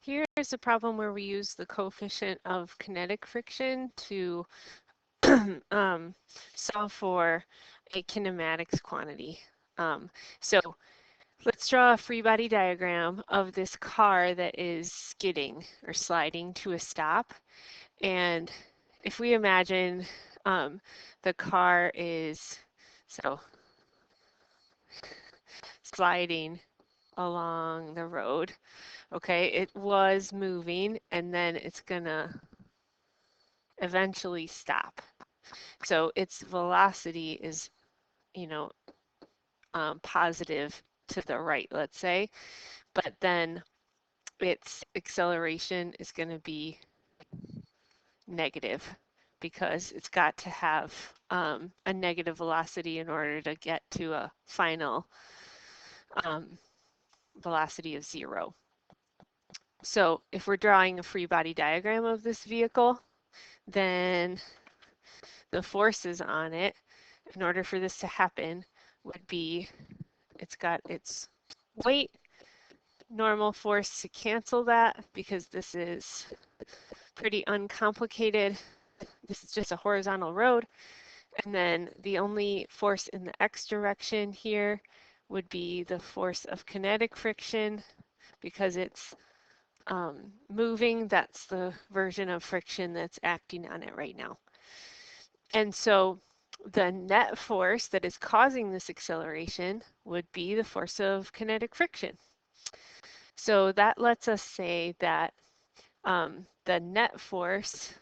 Here's a problem where we use the coefficient of kinetic friction to solve for a kinematics quantity. So let's draw a free body diagram of this car that is skidding or sliding to a stop. And if we imagine the car is sliding along the road, okay, it was moving and then it's gonna eventually stop. So its velocity is, positive to the right, let's say, but then its acceleration is going to be negative because it's got to have a negative velocity in order to get to a final velocity of 0. So if we're drawing a free body diagram of this vehicle, then the forces on it, in order for this to happen, would be it's got its weight, normal force to cancel that because this is pretty uncomplicated. This is just a horizontal road. And then the only force in the x direction here would be the force of kinetic friction because it's moving. That's the version of friction that's acting on it right now. And so the net force that is causing this acceleration would be the force of kinetic friction. So that lets us say that the net force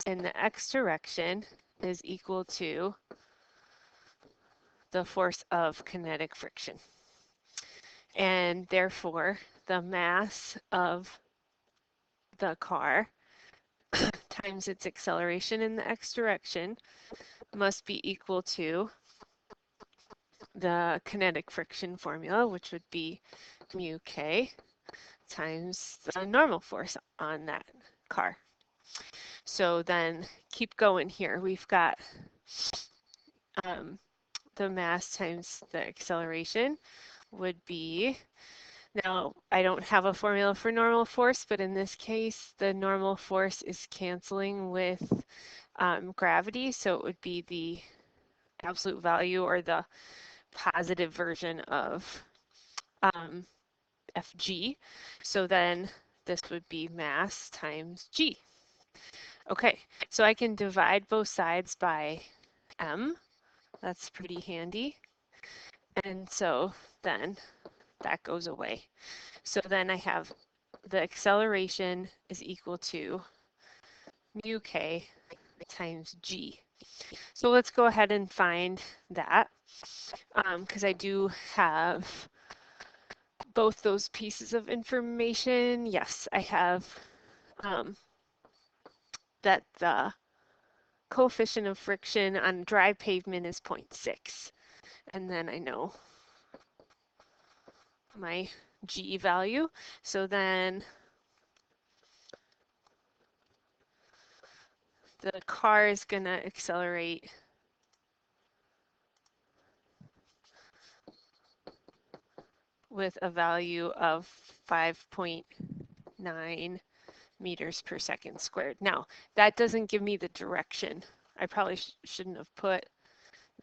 in the x direction is equal to the force of kinetic friction. And therefore, the mass of the car times its acceleration in the x direction must be equal to the kinetic friction formula, which would be mu k times the normal force on that car. So then keep going here. We've got the mass times the acceleration would be, now I don't have a formula for normal force, but in this case, the normal force is canceling with gravity. So it would be the absolute value or the positive version of Fg. So then this would be mass times G. Okay, so I can divide both sides by m. That's pretty handy. And so then that goes away. So then I have the acceleration is equal to mu k times g. So let's go ahead and find that because I do have both those pieces of information. Yes, I have that the coefficient of friction on dry pavement is 0.6. And then I know my G value. So then the car is going to accelerate with a value of 5.9 meters per second squared. Now, that doesn't give me the direction. I probably shouldn't have put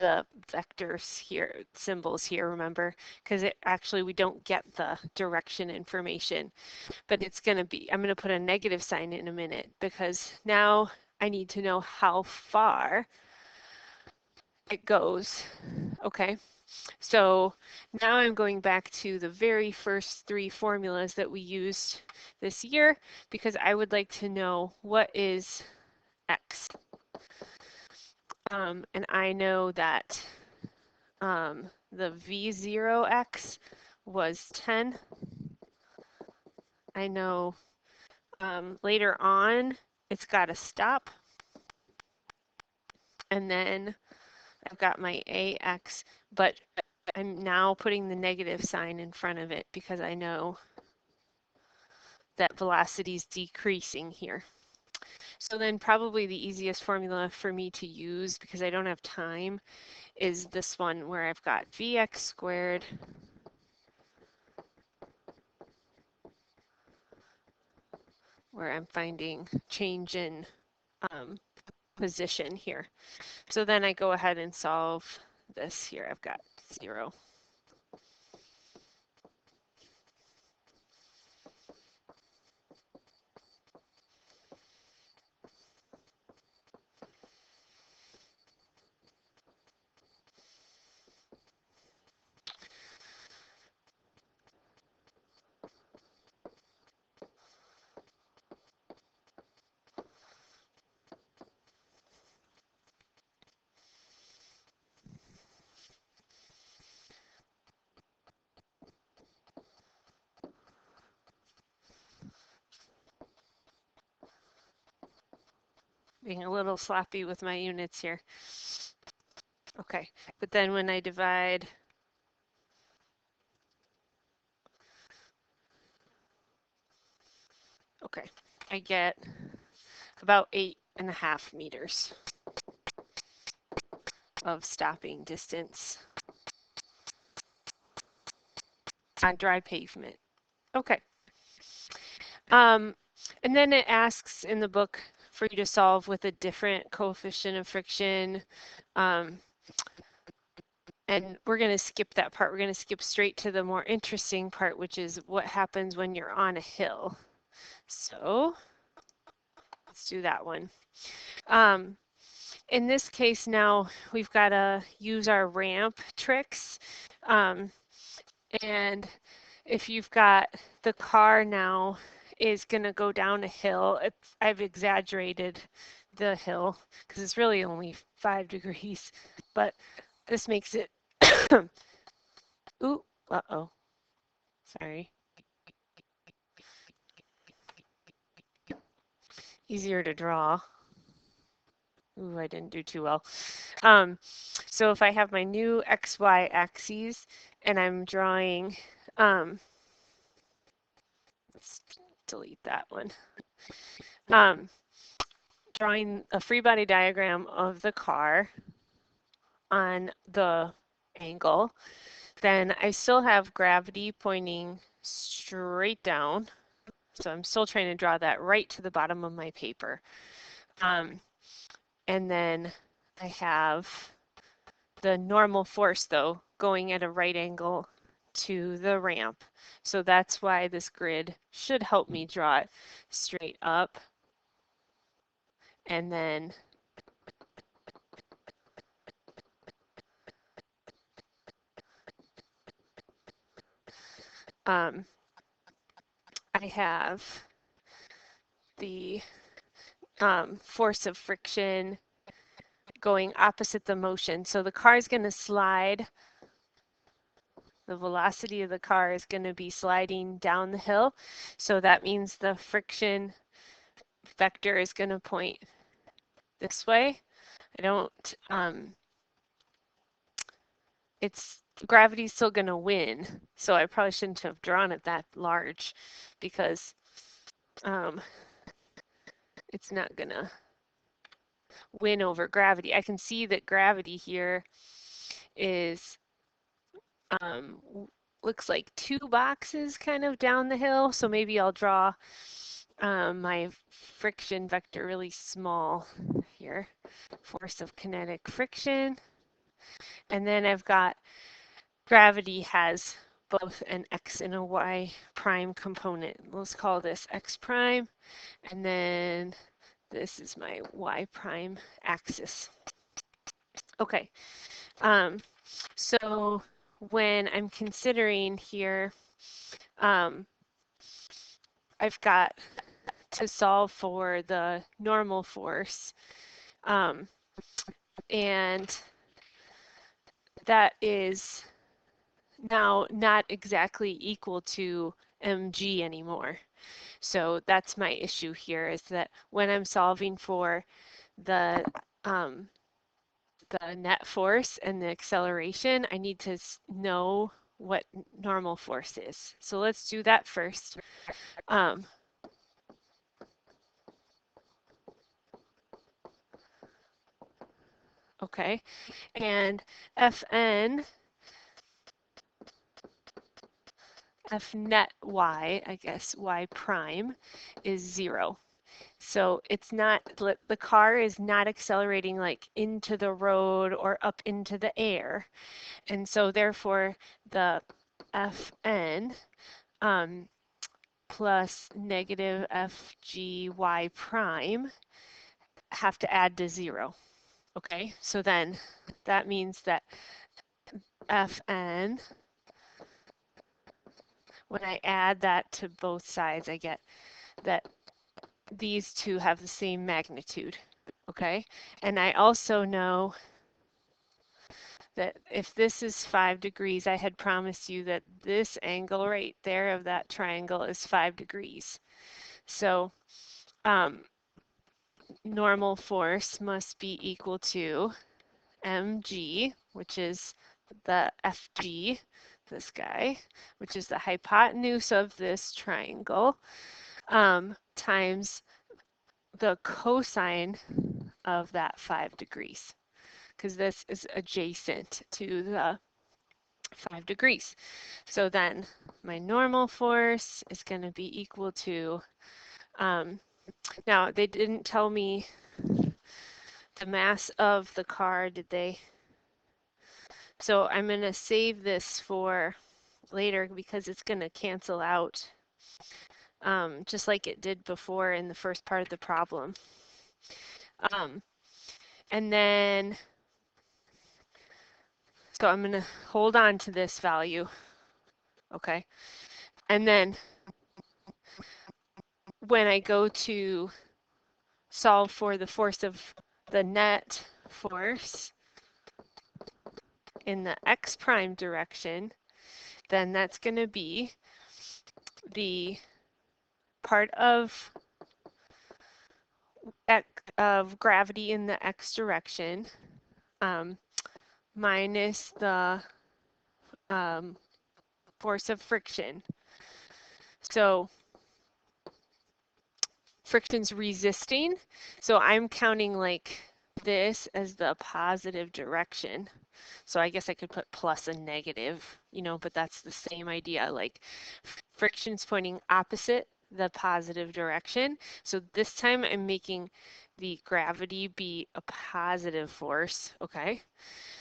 the vectors here, symbols here, remember, because we don't get the direction information, but it's going to be, I'm going to put a negative sign in a minute because now I need to know how far it goes. Okay, so now I'm going back to the very first 3 formulas that we used this year because I would like to know what is x. And I know that the V0x was 10. I know later on it's got to stop. And then I've got my AX, but I'm now putting the negative sign in front of it because I know that velocity is decreasing here. So then probably the easiest formula for me to use because I don't have time is this one where I've got Vx squared where I'm finding change in position here. So then I go ahead and solve this here. I've got 0. Being a little sloppy with my units here. Okay, but then when I divide, okay, I get about 8.5 meters of stopping distance on dry pavement. Okay. And then it asks in the book for you to solve with a different coefficient of friction. And we're going to skip that part. We're going to skip straight to the more interesting part, which is what happens when you're on a hill. So let's do that one. In this case now, we've got to use our ramp tricks. And if you've got the car now is going to go down a hill, I've exaggerated the hill because it's really only 5 degrees, but this makes it, ooh, uh-oh, sorry. Easier to draw. Ooh, I didn't do too well. So if I have my new XY axes and I'm drawing, let's delete that one. Drawing a free body diagram of the car on the angle, then I still have gravity pointing straight down. So I'm still trying to draw that right to the bottom of my paper. And then I have the normal force, though, going at a right angle to the ramp. So that's why this grid should help me draw it straight up. And then I have the force of friction going opposite the motion. So the car is going to slide. The velocity of the car is going to be sliding down the hill. So that means the friction vector is going to point this way. I don't, it's gravity's still going to win. So I probably shouldn't have drawn it that large because it's not going to win over gravity. I can see that gravity here is looks like 2 boxes kind of down the hill. So maybe I'll draw my friction vector really small here. Force of kinetic friction. And then I've got gravity has both an x and a y prime component. Let's call this x prime. And then this is my y prime axis. Okay. So when I'm considering here, I've got to solve for the normal force. And that is now not exactly equal to mg anymore. So that's my issue here, is that when I'm solving for the net force and the acceleration, I need to know what normal force is. So let's do that first. Okay, and Fn F net y, I guess y prime, is 0. So it's not, the car is not accelerating like into the road or up into the air. And so therefore the Fn plus negative FGY prime have to add to 0. Okay, so then that means that Fn, when I add that to both sides, I get that these two have the same magnitude. Okay, and I also know that if this is 5 degrees, I had promised you that this angle right there of that triangle is 5 degrees. So normal force must be equal to mg, which is the FG, this guy, which is the hypotenuse of this triangle, times the cosine of that 5 degrees, because this is adjacent to the 5 degrees. So then my normal force is going to be equal to, now they didn't tell me the mass of the car, did they? So I'm going to save this for later because it's going to cancel out just like it did before in the first part of the problem. And then, so I'm going to hold on to this value, okay? And then when I go to solve for the force of the net force in the x prime direction, then that's going to be the part of gravity in the x direction minus the force of friction. So friction's resisting, so I'm counting like this as the positive direction. So I guess I could put plus and negative, you know, but that's the same idea. Like friction's pointing opposite the positive direction. So this time I'm making the gravity be a positive force, okay?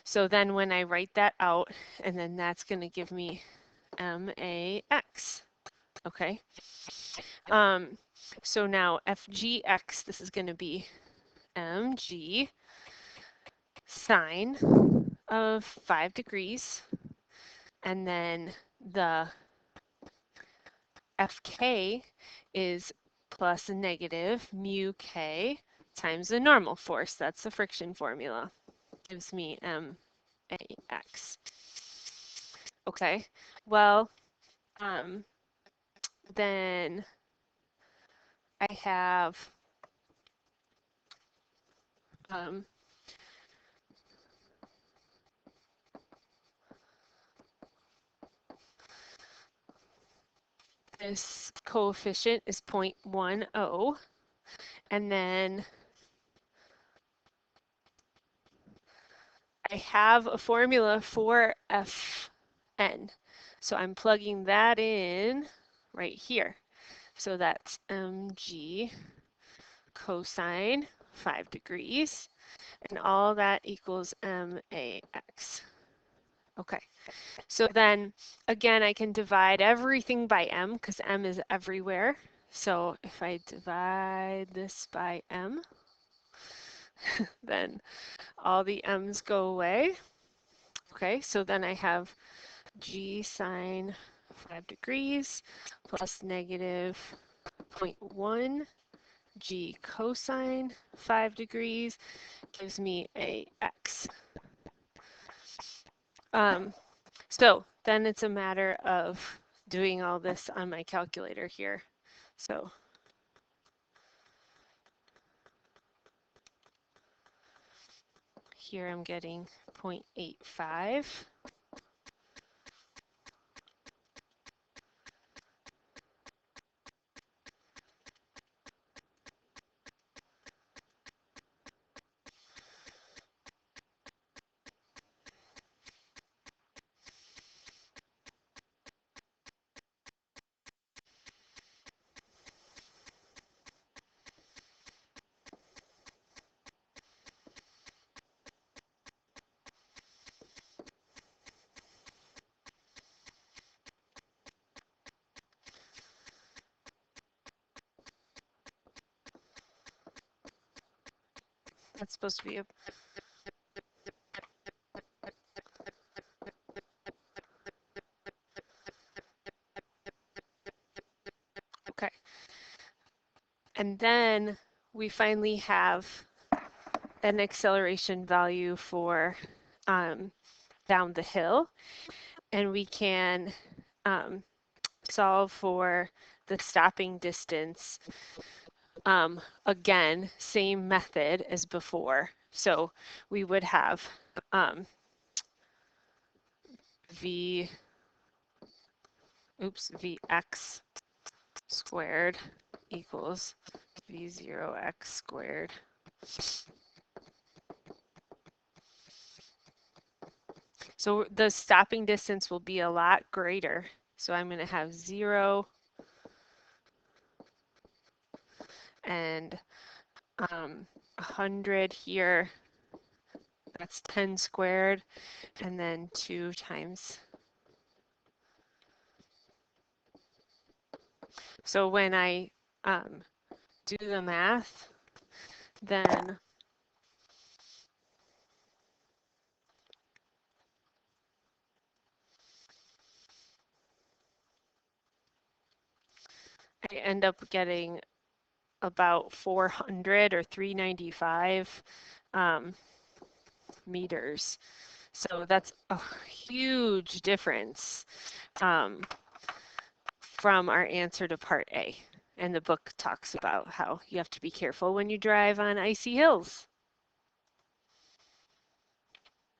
So then when I write that out, and then that's going to give me MAX, okay? So now FGX, this is going to be mg sine of 5 degrees, and then the Fk is plus and negative mu k times the normal force. That's the friction formula. Gives me max. Okay, well, then I have this coefficient is 0.10, and then I have a formula for Fn. So I'm plugging that in right here. So that's mg cosine 5 degrees, and all that equals max. Okay, so then again, I can divide everything by m because m is everywhere. So if I divide this by m, then all the m's go away. Okay, so then I have g sine 5 degrees plus negative 0.1 g cosine 5 degrees gives me a x. So then it's a matter of doing all this on my calculator here. So here I'm getting 0.85. That's supposed to be a... Okay. And then we finally have an acceleration value for down the hill, and we can solve for the stopping distance. Again, same method as before. So we would have Vx squared equals V0x squared. So the stopping distance will be a lot greater. So I'm going to have 0 and 100 here. That's 10 squared, and then 2 times. So when I do the math, then I end up getting about 400 or 395 meters. So that's a huge difference from our answer to part A. And the book talks about how you have to be careful when you drive on icy hills.